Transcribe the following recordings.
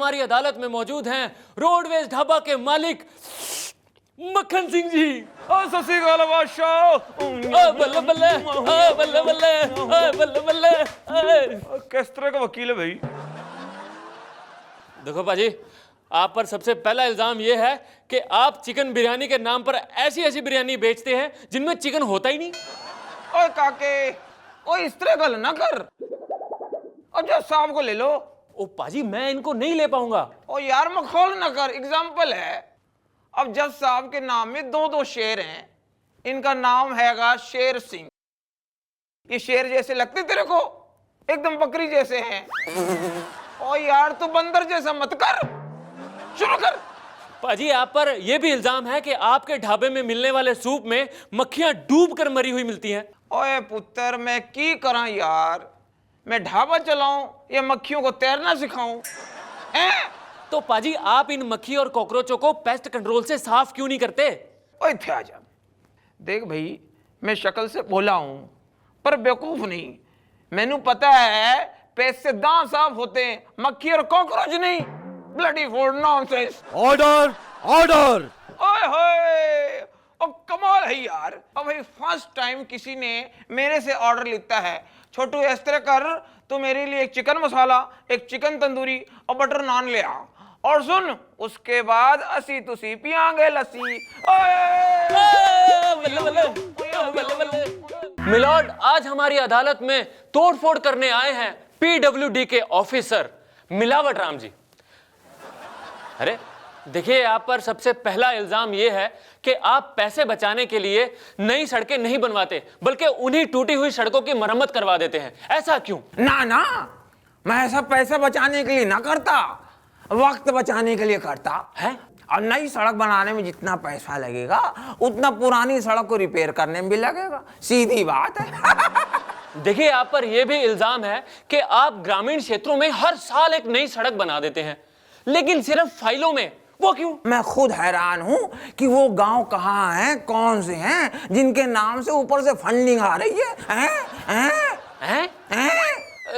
हमारी अदालत में मौजूद हैं रोडवेज ढाबा के मालिक मक्खन सिंह जी। ससी गाल बादशाह, बल्ले बल्ले बल्ले बल्ले बल्ले बल्ले। किस तरह का वकील है भाई? देखो पाजी, आप पर सबसे पहला इल्जाम यह है कि आप चिकन बिरयानी के नाम पर ऐसी ऐसी बिरयानी बेचते हैं जिनमें चिकन होता ही नहीं। ओए काके, ओए इस तरह गल ना कर। अब जज साहब को ले लो। ओ पाजी, मैं इनको नहीं ले पाऊंगा। ओ यार मखौल ना कर, एग्जाम्पल है। अब जज साहब के नाम में दो दो शेर हैं। इनका नाम हैगा शेर सिंह। ये शेर जैसे लगते तेरे को? एकदम बकरी जैसे हैं। ओ यार तू बंदर जैसा मत कर, शुरू कर। पाजी, आप पर यह भी इल्जाम है कि आपके ढाबे में मिलने वाले सूप में मक्खियां डूब कर मरी हुई मिलती हैं। ओए पुत्र, मैं की करा यार? मैं ढाबा चलाऊं या मक्खियों को तैरना सिखाऊं? तो पाजी, आप इन मक्खी और कॉकरोचों को पेस्ट कंट्रोल से साफ क्यों नहीं करते? ओए थे आजा। देख भाई, मैं शक्ल से बोला हूं पर बेवकूफ नहीं। मैनू पता है पेस्ट से दांत साफ होते हैं, मक्खी और कॉकरोच नहीं। Bloody food nonsense. Order order. ओए होए, ओ कमाल है यार। अब भाई फर्स्ट टाइम किसी ने मेरे से ऑर्डर लेता है। छोटू इस तरह कर, तू मेरे लिए एक चिकन मसाला, एक चिकन तंदूरी और बटर नान ले आ। और सुन, उसके बाद असी तुसी पियांगे लस्सी। मिलॉर्ड, आज हमारी अदालत में तोड़फोड़ करने आए हैं पीडब्ल्यूडी के ऑफिसर मिलावट राम जी। अरे देखिए, आप पर सबसे पहला इल्जाम यह है कि आप पैसे बचाने के लिए नई सड़कें नहीं बनवाते, बल्कि उन्हीं टूटी हुई सड़कों की मरम्मत करवा देते हैं। ऐसा क्यों? ना ना, मैं ऐसा पैसा बचाने के लिए ना करता, वक्त बचाने के लिए करता है। और नई सड़क बनाने में जितना पैसा लगेगा उतना पुरानी सड़क को रिपेयर करने में भी लगेगा। सीधी बात है। देखिए, आप पर यह भी इल्जाम है कि आप ग्रामीण क्षेत्रों में हर साल एक नई सड़क बना देते हैं, लेकिन सिर्फ फाइलों में। वो क्यों? मैं खुद हैरान हूं कि वो गांव कहाँ हैं, कौन से हैं जिनके नाम से ऊपर से फंडिंग आ रही है?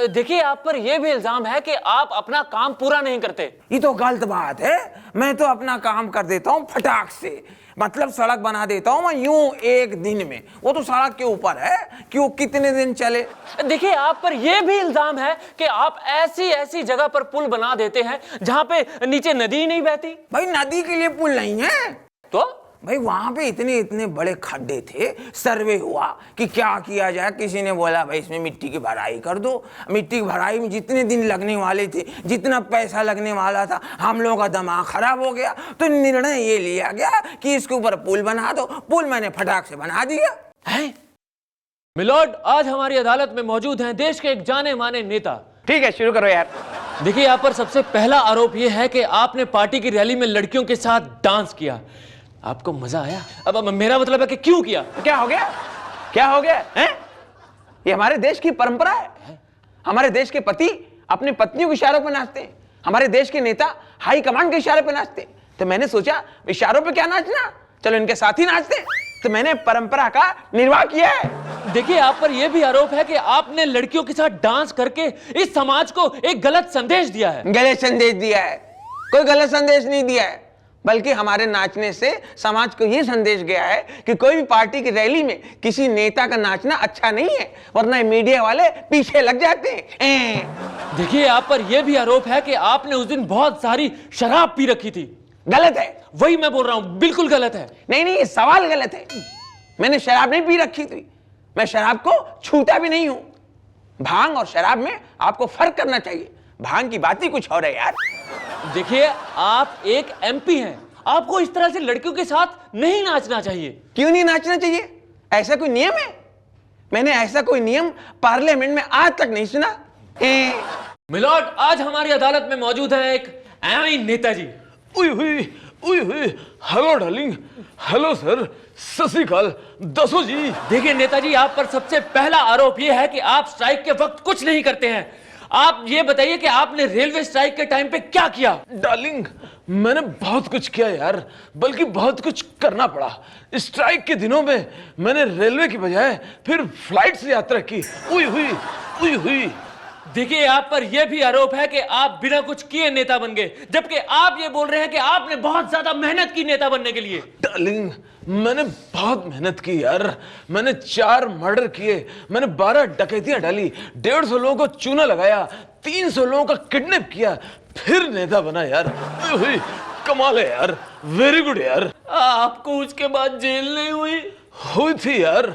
देखिए, आप पर यह भी इल्जाम है कि आप अपना काम पूरा नहीं करते। ये तो गलत बात है। मैं तो अपना काम कर देता हूँ फटाक से। मतलब सड़क बना देता हूँ मैं यूं एक दिन में। वो तो सड़क के ऊपर है कि वो कितने दिन चले। देखिए, आप पर यह भी इल्जाम है कि आप ऐसी ऐसी जगह पर पुल बना देते हैं जहां पे नीचे नदी नहीं बहती। भाई नदी के लिए पुल नहीं है तो भाई वहां पे इतने इतने बड़े खड्डे थे। सर्वे हुआ कि क्या किया जाए। किसी ने बोला भाई इसमें मिट्टी की भराई कर दो। मिट्टी की भराई में जितने दिन लगने वाले थे, जितना पैसा लगने वाला था, हम लोगों का दिमाग खराब हो गया। तो निर्णय ये लिया गया कि इसके ऊपर पुल बना दो। पुल मैंने फटाक से बना दिया है। मिलॉर्ड, आज हमारी अदालत में मौजूद हैं देश के एक जाने माने नेता। ठीक है, शुरू करो यार। देखिए, यहाँ पर सबसे पहला आरोप यह है कि आपने पार्टी की रैली में लड़कियों के साथ डांस किया। आपको मजा आया? अब मेरा मतलब है कि क्यों किया? क्या हो गया? क्या हो गया है? ये हमारे देश की परंपरा है। हमारे देश के पति अपनी पत्नियों के इशारों पर नाचते हैं। हमारे देश के नेता हाई कमांड के इशारे पर नाचते हैं। तो मैंने सोचा इशारों पे क्या नाचना, चलो इनके साथ ही नाचते हैं। तो मैंने परंपरा का निर्वाह किया है। देखिए, आप पर यह भी आरोप है कि आपने लड़कियों के साथ डांस करके इस समाज को एक गलत संदेश दिया है। गलत संदेश दिया है? कोई गलत संदेश नहीं दिया है, बल्कि हमारे नाचने से समाज को यह संदेश गया है कि कोई भी पार्टी की रैली में किसी नेता का नाचना अच्छा नहीं है, वरना मीडिया वाले पीछे लग जाते हैं। देखिए, आप पर यह भी आरोप है कि आपने उस दिन बहुत सारी शराब पी रखी थी। गलत है। वही मैं बोल रहा हूं, बिल्कुल गलत है। नहीं नहीं, ये सवाल गलत है। मैंने शराब नहीं पी रखी थी। मैं शराब को छूता भी नहीं हूं। भांग और शराब में आपको फर्क करना चाहिए। भांग की बात ही कुछ और है यार। देखिए, आप एक एमपी हैं, आपको इस तरह से लड़कियों के साथ नहीं नाचना चाहिए। क्यों नहीं नाचना चाहिए? ऐसा कोई नियम है? मैंने ऐसा कोई नियम पार्लियामेंट में आज तक नहीं सुना। मिलॉर्ड, आज हमारी अदालत में मौजूद है एक Netaji. Hello darling. Hello sir, सत श्री अकाल। दसो जी। देखिए नेताजी, आप पर सबसे पहला आरोप यह है कि आप स्ट्राइक के वक्त कुछ नहीं करते हैं। आप ये बताइए कि आपने रेलवे स्ट्राइक के टाइम पे क्या किया? डार्लिंग, मैंने बहुत कुछ किया यार, बल्कि बहुत कुछ करना पड़ा। स्ट्राइक के दिनों में मैंने रेलवे की बजाय फिर फ्लाइट से यात्रा की। उई हुई। देखिए, आप पर यह भी आरोप है कि आप बिना कुछ किए नेता बन गए, जबकि आप ये बोल रहे हैं कि आपने बहुत ज्यादा मेहनत की नेता बनने के लिए। डार्लिंग, मैंने बहुत मेहनत की यार। मैंने 4 मर्डर किए, मैंने 12 डकैतियां डाली, 150 लोगों को चूना लगाया, 300 लोगों का किडनैप किया, फिर नेता बना यार। कमाल है यार, वेरी गुड यार। आपको उसके बाद जेल नहीं हुई? हुई थी यार,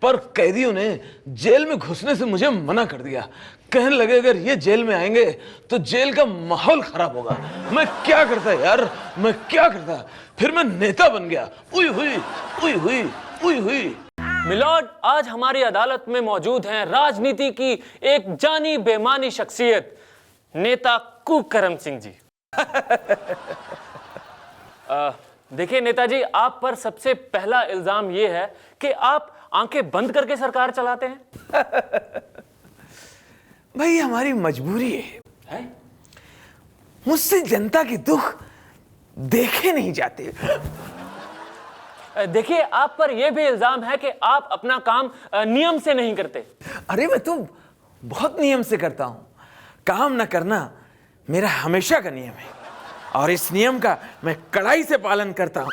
पर कैदियों ने जेल में घुसने से मुझे मना कर दिया। कहने लगे अगर ये जेल में आएंगे तो जेल का माहौल खराब होगा। मैं क्या करता यार, मैं क्या करता, फिर मैं नेता बन गया। उई हुई, उई हुई, उई हुई। मिलॉर्ड, आज हमारी अदालत में मौजूद हैं राजनीति की एक जानी बेमानी शख्सियत, नेता कुकरम सिंह जी। देखिए नेताजी, आप पर सबसे पहला इल्जाम यह है कि आप आंखें बंद करके सरकार चलाते हैं। भाई हमारी मजबूरी है? मुझसे जनता के दुख देखे नहीं जाते। देखिए, आप पर यह भी इल्जाम है कि आप अपना काम नियम से नहीं करते। अरे मैं तो बहुत नियम से करता हूं। काम न करना मेरा हमेशा का नियम है और इस नियम का मैं कड़ाई से पालन करता हूं।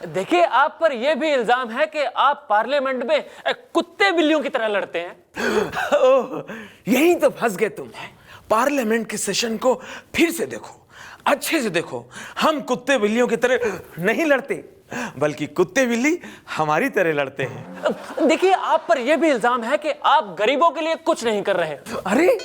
देखिए, आप पर यह भी इल्जाम है कि आप पार्लियामेंट में कुत्ते बिल्लियों की तरह लड़ते हैं। ओह, यही तो फंस गए तुम। पार्लियामेंट के सेशन को फिर से देखो, अच्छे से देखो। हम कुत्ते बिल्लियों की तरह नहीं लड़ते, बल्कि कुत्ते बिल्ली हमारी तरह लड़ते हैं। देखिए, आप पर यह भी इल्जाम है कि आप गरीबों के लिए कुछ नहीं कर रहे। अरे,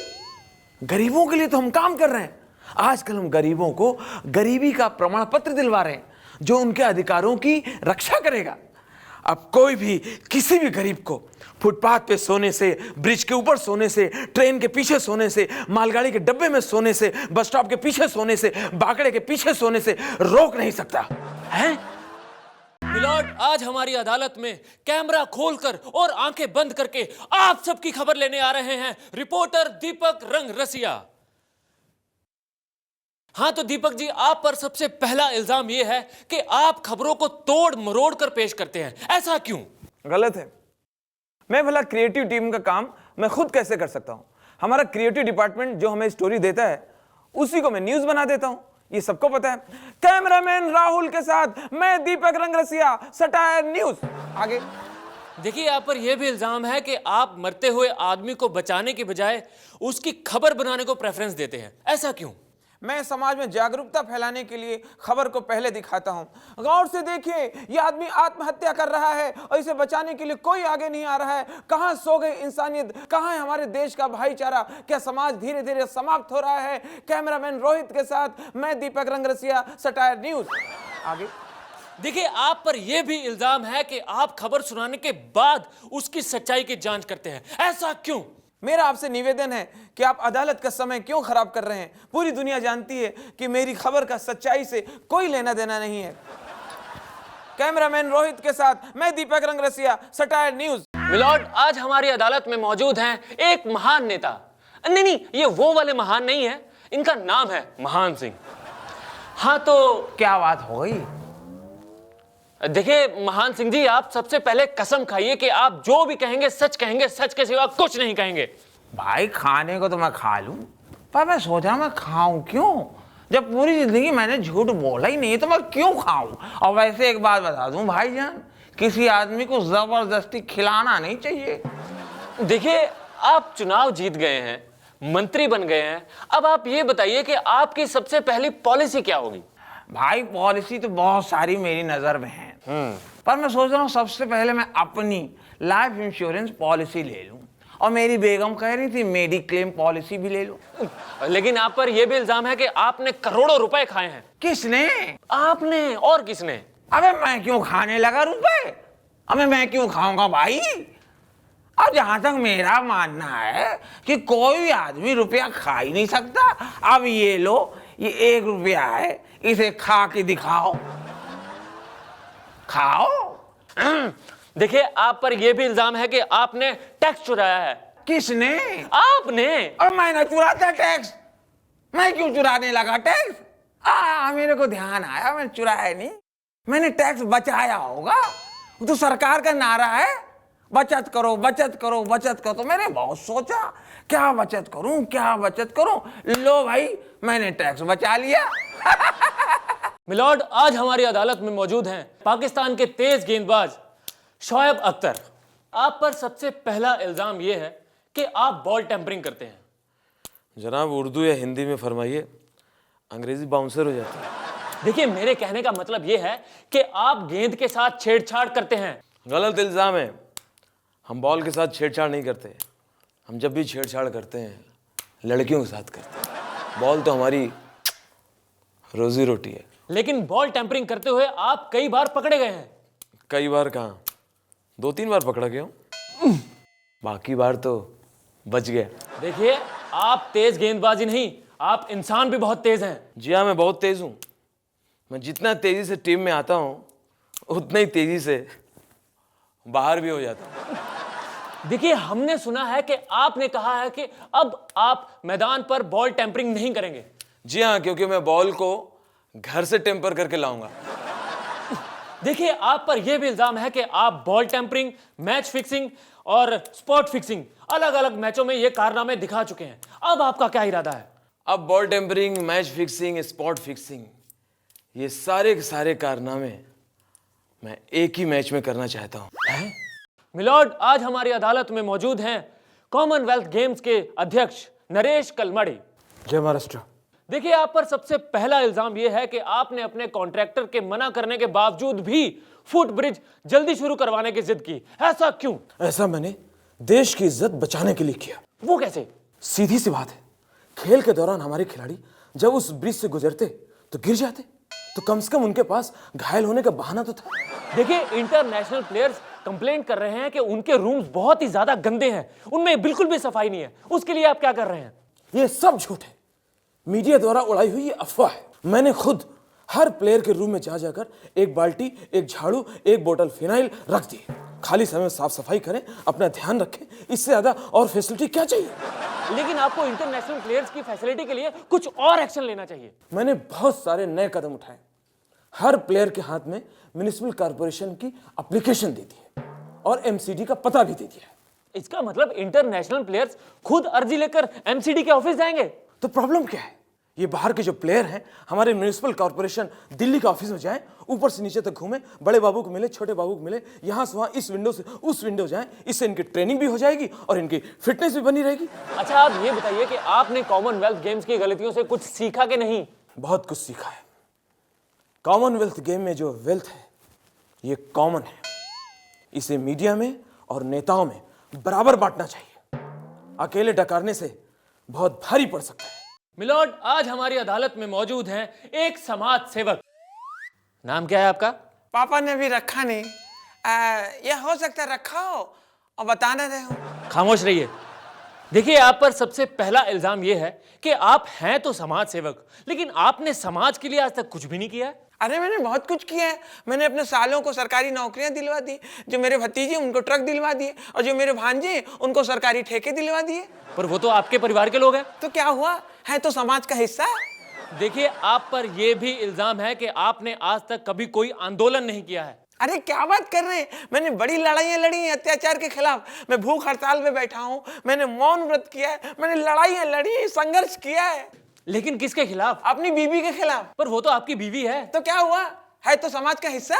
गरीबों के लिए तो हम काम कर रहे हैं। आजकल हम गरीबों को गरीबी का प्रमाण पत्र दिलवा रहे हैं जो उनके अधिकारों की रक्षा करेगा। अब कोई भी किसी भी गरीब को फुटपाथ पे सोने से, ब्रिज के ऊपर सोने से, ट्रेन के पीछे सोने से, मालगाड़ी के डब्बे में सोने से, बस स्टॉप के पीछे सोने से, बाकड़े के पीछे सोने से रोक नहीं सकता है। मिलॉर्ड, आज हमारी अदालत में कैमरा खोलकर और आंखें बंद करके आप सबकी खबर लेने आ रहे हैं रिपोर्टर दीपक रंगरसिया। हाँ तो दीपक जी, आप पर सबसे पहला इल्जाम यह है कि आप खबरों को तोड़ मरोड़ कर पेश करते हैं। ऐसा क्यों? गलत है। मैं भला क्रिएटिव टीम का काम मैं खुद कैसे कर सकता हूं? हमारा क्रिएटिव डिपार्टमेंट जो हमें स्टोरी देता है उसी को मैं न्यूज बना देता हूं, ये सबको पता है। कैमरामैन राहुल के साथ मैं दीपक रंगरसिया, सटायर न्यूज। आगे देखिए, आप पर यह भी इल्जाम है कि आप मरते हुए आदमी को बचाने की बजाय उसकी खबर बनाने को प्रेफरेंस देते हैं। ऐसा क्यों? मैं समाज में जागरूकता फैलाने के लिए खबर को पहले दिखाता हूं। गौर से देखिए, ये आदमी आत्महत्या कर रहा है और इसे बचाने के लिए कोई आगे नहीं आ रहा है। कहां सो गई इंसानियत? कहां है हमारे देश का भाईचारा? क्या समाज धीरे धीरे समाप्त हो रहा है? कैमरामैन रोहित के साथ मैं दीपक रंगरसिया, सटायर न्यूज। आगे देखिए, आप पर यह भी इल्जाम है कि आप खबर सुनाने के बाद उसकी सच्चाई की जांच करते हैं। ऐसा क्यों? मेरा आपसे निवेदन है कि आप अदालत का समय क्यों खराब कर रहे हैं? पूरी दुनिया जानती है कि मेरी खबर का सच्चाई से कोई लेना देना नहीं है। कैमरामैन रोहित के साथ मैं दीपक रंगरसिया, सटायर न्यूज। मिलॉर्ड, आज हमारी अदालत में मौजूद हैं एक महान नेता। नहीं, ये वो वाले महान नहीं है, इनका नाम है महान सिंह। हाँ तो क्या बात हो गई? देखिए महान सिंह जी, आप सबसे पहले कसम खाइए कि आप जो भी कहेंगे सच के सिवा कुछ नहीं कहेंगे। भाई खाने को तो मैं खा लूं, पर मैं सोचा मैं खाऊं क्यों? जब पूरी जिंदगी मैंने झूठ बोला ही नहीं तो मैं क्यों खाऊं? और वैसे एक बात बता दूं भाईजान, किसी आदमी को जबरदस्ती खिलाना नहीं चाहिए। देखिए, आप चुनाव जीत गए हैं, मंत्री बन गए हैं, अब आप ये बताइए कि आपकी सबसे पहली पॉलिसी क्या होगी? भाई पॉलिसी तो बहुत सारी मेरी नजर में है, पर मैं सोच रहा हूँ सबसे पहले मैं अपनी लाइफ इंश्योरेंस पॉलिसी ले लूं। और मेरी बेगम कह रही थी मेडिक्लेम पॉलिसी भी ले लूं। लेकिन आप पर यह भी इल्जाम है कि आपने करोड़ों रुपए खाए हैं। किसने? आपने। और किसने? अबे मैं क्यों खाने लगा रुपए? अबे मैं क्यों खाऊंगा भाई? अब जहां तक मेरा मानना है कि कोई आदमी रुपया खा ही नहीं सकता। अब ये लो, ये 1 रुपया है, इसे खा के दिखाओ। खाओ। देखिए, आप पर यह भी इल्जाम है कि आपने टैक्स चुराया है। किसने? आपने। और मैंने चुराता टैक्स? मैं क्यों चुराने लगा टैक्स? मेरे को ध्यान आया, मैंने चुराया नहीं, मैंने टैक्स बचाया होगा। वो तो सरकार का नारा है, बचत करो बचत करो बचत करो। तो मैंने बहुत सोचा क्या बचत करूं क्या बचत करूं। लो भाई मैंने टैक्स बचा लिया। मिलॉर्ड, आज हमारी अदालत में मौजूद हैं पाकिस्तान के तेज गेंदबाज शोएब अख्तर। आप पर सबसे पहला इल्जाम यह है कि आप बॉल टेम्परिंग करते हैं। जनाब उर्दू या हिंदी में फरमाइए, अंग्रेजी बाउंसर हो जाती है। देखिए, मेरे कहने का मतलब यह है कि आप गेंद के साथ छेड़छाड़ करते हैं। गलत इल्जाम है, हम बॉल के साथ छेड़छाड़ नहीं करते। हम जब भी छेड़छाड़ करते हैं लड़कियों के साथ करते हैं। बॉल तो हमारी रोजी रोटी है। लेकिन बॉल टेम्परिंग करते हुए आप कई बार पकड़े गए हैं। कई बार कहाँ, 2-3 बार पकड़ा गया हूँ, बाकी बार तो बच गया। देखिए, आप तेज गेंदबाजी नहीं, आप इंसान भी बहुत तेज हैं। जी हाँ, मैं बहुत तेज हूँ। मैं जितना तेजी से टीम में आता हूँ उतना ही तेजी से बाहर भी हो जाता हूँ। देखिए, हमने सुना है कि आपने कहा है कि अब आप मैदान पर बॉल टेम्परिंग नहीं करेंगे। जी हाँ, क्योंकि मैं बॉल को घर से टेम्पर करके लाऊंगा। देखिए, आप पर यह भी इल्जाम है कि आप बॉल टेम्परिंग, मैच फिक्सिंग और स्पॉट फिक्सिंग अलग अलग मैचों में ये कारनामे दिखा चुके हैं। अब आपका क्या इरादा है? अब ball tampering, match fixing, spot fixing, ये सारे के सारे कारनामे मैं एक ही मैच में करना चाहता हूं। मिलॉर्ड, आज हमारी अदालत में मौजूद हैं कॉमनवेल्थ गेम्स के अध्यक्ष नरेश कलमड़ी। जय महाराष्ट्र। देखिए, आप पर सबसे पहला इल्जाम यह है कि आपने अपने कॉन्ट्रैक्टर के मना करने के बावजूद भी फुट ब्रिज जल्दी शुरू करवाने की जिद की। ऐसा क्यों? ऐसा मैंने देश की इज्जत बचाने के लिए किया। वो कैसे? सीधी सी बात है, खेल के दौरान हमारे खिलाड़ी जब उस ब्रिज से गुजरते तो गिर जाते, तो कम से कम उनके पास घायल होने का बहाना तो था। देखिए, इंटरनेशनल प्लेयर्स कंप्लेंट कर रहे हैं कि उनके रूम्स बहुत ही ज्यादा गंदे हैं, उनमें बिल्कुल भी सफाई नहीं है। उसके लिए आप क्या कर रहे हैं? ये सब झूठ है, मीडिया द्वारा उड़ाई हुई ये अफवाह है। मैंने खुद हर प्लेयर के रूम में जा जाकर एक बाल्टी, एक झाड़ू, एक बोतल फिनाइल रख दी। खाली समय में साफ सफाई करें, अपना ध्यान रखें, इससे ज्यादा और फैसिलिटी क्या चाहिए। लेकिन आपको इंटरनेशनल प्लेयर्स की फैसिलिटी के लिए कुछ और एक्शन लेना चाहिए। मैंने बहुत सारे नए कदम उठाए। हर प्लेयर के हाथ में म्युनिसिपल कॉर्पोरेशन की एप्लीकेशन दे दी है और एमसीडी का पता भी दे दिया है। इसका मतलब इंटरनेशनल प्लेयर्स खुद अर्जी लेकर एमसीडी के ऑफिस जाएंगे? तो प्रॉब्लम क्या है? ये बाहर के जो प्लेयर हैं हमारे म्युनिसिपल कॉर्पोरेशन दिल्ली के ऑफिस में जाएं, ऊपर से नीचे तक घूमें, बड़े बाबू को मिले, छोटे बाबू को मिले, यहां से वहां, इस विंडो से उस विंडो जाएं। इससे इनकी ट्रेनिंग भी हो जाएगी और इनकी फिटनेस भी बनी रहेगी। अच्छा, आप ये बताइए कि आपने कॉमनवेल्थ गेम्स की गलतियों से कुछ सीखा कि नहीं? बहुत कुछ सीखा है। कॉमनवेल्थ गेम में जो वेल्थ है ये कॉमन है, इसे मीडिया में और नेताओं में बराबर बांटना चाहिए। अकेले डकारने से बहुत भारी पड़ सकता है। मिलॉर्ड, आज हमारी अदालत में मौजूद हैं एक समाज सेवक। नाम क्या है आपका? पापा ने भी रखा नहीं। यह हो सकता है रखा हो और बता ना रहे हो। खामोश रहिए। देखिए, आप पर सबसे पहला इल्जाम यह है कि आप हैं तो समाज सेवक, लेकिन आपने समाज के लिए आज तक कुछ भी नहीं किया है। अरे मैंने बहुत कुछ किया है। मैंने अपने सालों को सरकारी नौकरियां दिलवा दी, जो मेरे भतीजे उनको ट्रक दिलवा दिए, और जो मेरे भांजे उनको सरकारी ठेके दिलवा दिए। पर वो तो आपके परिवार के लोग हैं। तो क्या हुआ, है तो समाज का हिस्सा। देखिए, आप पर यह भी इल्जाम है कि आपने आज तक कभी कोई आंदोलन नहीं किया है। अरे क्या बात कर रहे हैं, मैंने बड़ी लड़ाइयां लड़ी हैं अत्याचार के खिलाफ। मैं भूख हड़ताल में बैठा हूं, मैंने मौन व्रत किया है, मैंने लड़ाइयां लड़ी, संघर्ष किया है। लेकिन किसके खिलाफ? अपनी बीवी के खिलाफ। पर वो तो आपकी बीवी है। तो क्या हुआ, है तो समाज का हिस्सा।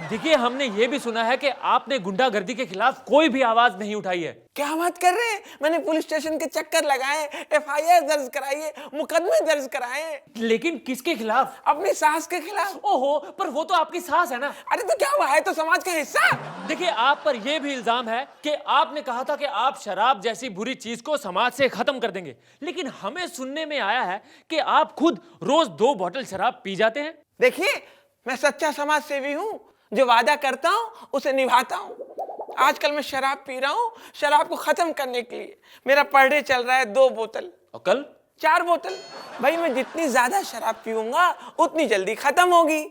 देखिए, हमने ये भी सुना है कि आपने गुंडागर्दी के खिलाफ कोई भी आवाज नहीं उठाई है। क्या बात कर रहे हैं, मैंने पुलिस स्टेशन के चक्कर लगाए, एफआईआर दर्ज कराई, मुकदमे दर्ज कराए। लेकिन किसके खिलाफ? अपनी सास के खिलाफ। ओहो, पर वो तो आपकी सास है ना। अरे तो क्या हुआ, है तो समाज का हिस्सा। देखिए, आप पर यह भी इल्जाम है कि आपने कहा था कि आप शराब जैसी बुरी चीज को समाज से खत्म कर देंगे, लेकिन हमें सुनने में आया है कि आप खुद रोज 2 बोतल शराब पी जाते हैं। देखिए, मैं सच्चा समाज सेवी हूँ, जो वादा करता हूँ उसे निभाता हूँ। आजकल मैं शराब पी रहा हूँ, शराब को खत्म करने के लिए। मेरा पर डे चल रहा है 2 बोतल, और कल 4 बोतल। भाई मैं जितनी ज्यादा शराब पीऊंगा उतनी जल्दी खत्म होगी।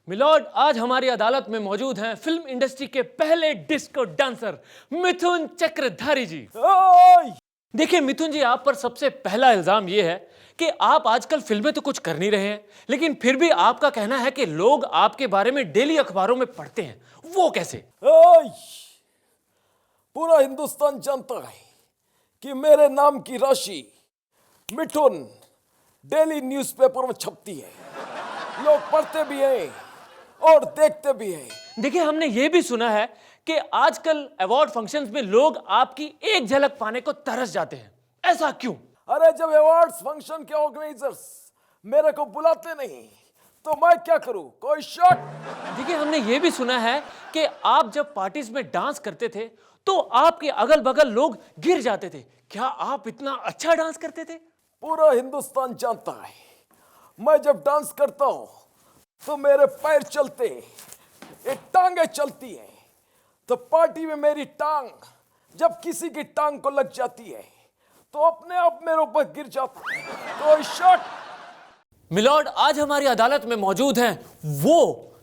मिलॉर्ड, आज हमारी अदालत में मौजूद हैं फिल्म इंडस्ट्री के पहले डिस्को डांसर मिथुन चक्रधारी जी। देखिए मिथुन जी, आप पर सबसे पहला इल्जाम यह है कि आप आजकल फिल्में तो कुछ कर नहीं रहे हैं, लेकिन फिर भी आपका कहना है कि लोग आपके बारे में डेली अखबारों में पढ़ते हैं। वो कैसे? पूरा हिंदुस्तान जानता है कि मेरे नाम की राशि मिठुन डेली न्यूज़पेपर में छपती है, लोग पढ़ते भी हैं और देखते भी हैं। देखिए, हमने ये भी सुना है कि आजकल अवार्ड फंक्शंस में लोग आपकी एक झलक पाने को तरस जाते हैं। ऐसा क्यों? अरे जब अवार्ड्स फंक्शन के ऑर्गेनाइजर्स मेरे को बुलाते नहीं तो मैं क्या करूं? कोई शक? देखिए, हमने ये भी सुना है कि आप जब पार्टीज में डांस करते थे तो आपके अगल बगल लोग गिर जाते थे। क्या आप इतना अच्छा डांस करते थे? पूरा हिंदुस्तान जानता है, मैं जब डांस करता हूं तो मेरे पैर चलते हैं, ये टांगे चलती हैं। तो पार्टी में मेरी टांग जब किसी की टांग को लग जाती है तो अपने आप मेरे ऊपर गिर जाता है। कोई शक? मिलॉर्ड, आज हमारी अदालत में मौजूद हैं वो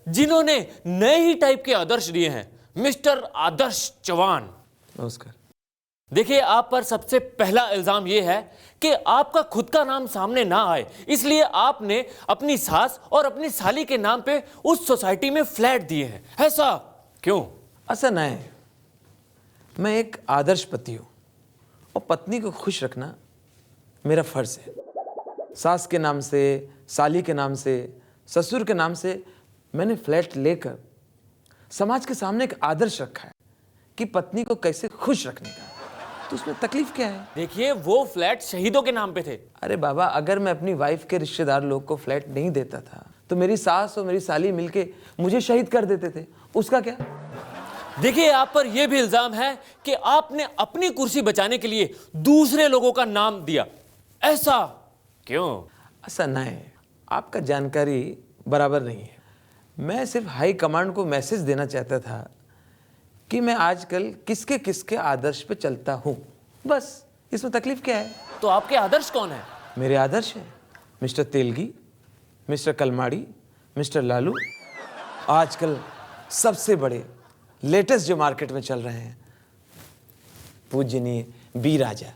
जिन्होंने नए ही टाइप के आदर्श दिए हैं, मिस्टर आदर्श चौहान। नमस्कार। देखिए, आप पर सबसे पहला इल्जाम यह है कि आपका खुद का नाम सामने ना आए, इसलिए आपने अपनी सास और अपनी साली के नाम पे उस सोसाइटी में फ्लैट दिए हैं। ऐसा क्यों? ऐसा नहीं है, मैं एक आदर्श पति हूँ और पत्नी को खुश रखना मेरा फर्ज है। सास के नाम से, साली के नाम से, ससुर के नाम से मैंने फ्लैट लेकर समाज के सामने एक आदर्श रखा है कि पत्नी को कैसे खुश रखने का। तो उसमें तकलीफ क्या है? देखिए, वो फ्लैट शहीदों के नाम पे थे। अरे बाबा, अगर मैं अपनी वाइफ के रिश्तेदार लोग को फ्लैट नहीं देता था तो मेरी सास और मेरी साली मिलके मुझे शहीद कर देते थे, उसका क्या? देखिए, आप पर यह भी इल्जाम है कि आपने अपनी कुर्सी बचाने के लिए दूसरे लोगों का नाम दिया। ऐसा क्यों? ऐसा नहीं है, आपका जानकारी बराबर नहीं है। मैं सिर्फ हाई कमांड को मैसेज देना चाहता था कि मैं आजकल किसके किसके आदर्श पे चलता हूँ, बस। इसमें तकलीफ क्या है? तो आपके आदर्श कौन है? मेरे आदर्श है mister Telgi, mister Kalmadi, mister Lalu, आजकल सबसे बड़े लेटेस्ट जो मार्केट में चल रहे हैं, पूजनीय बी राजा।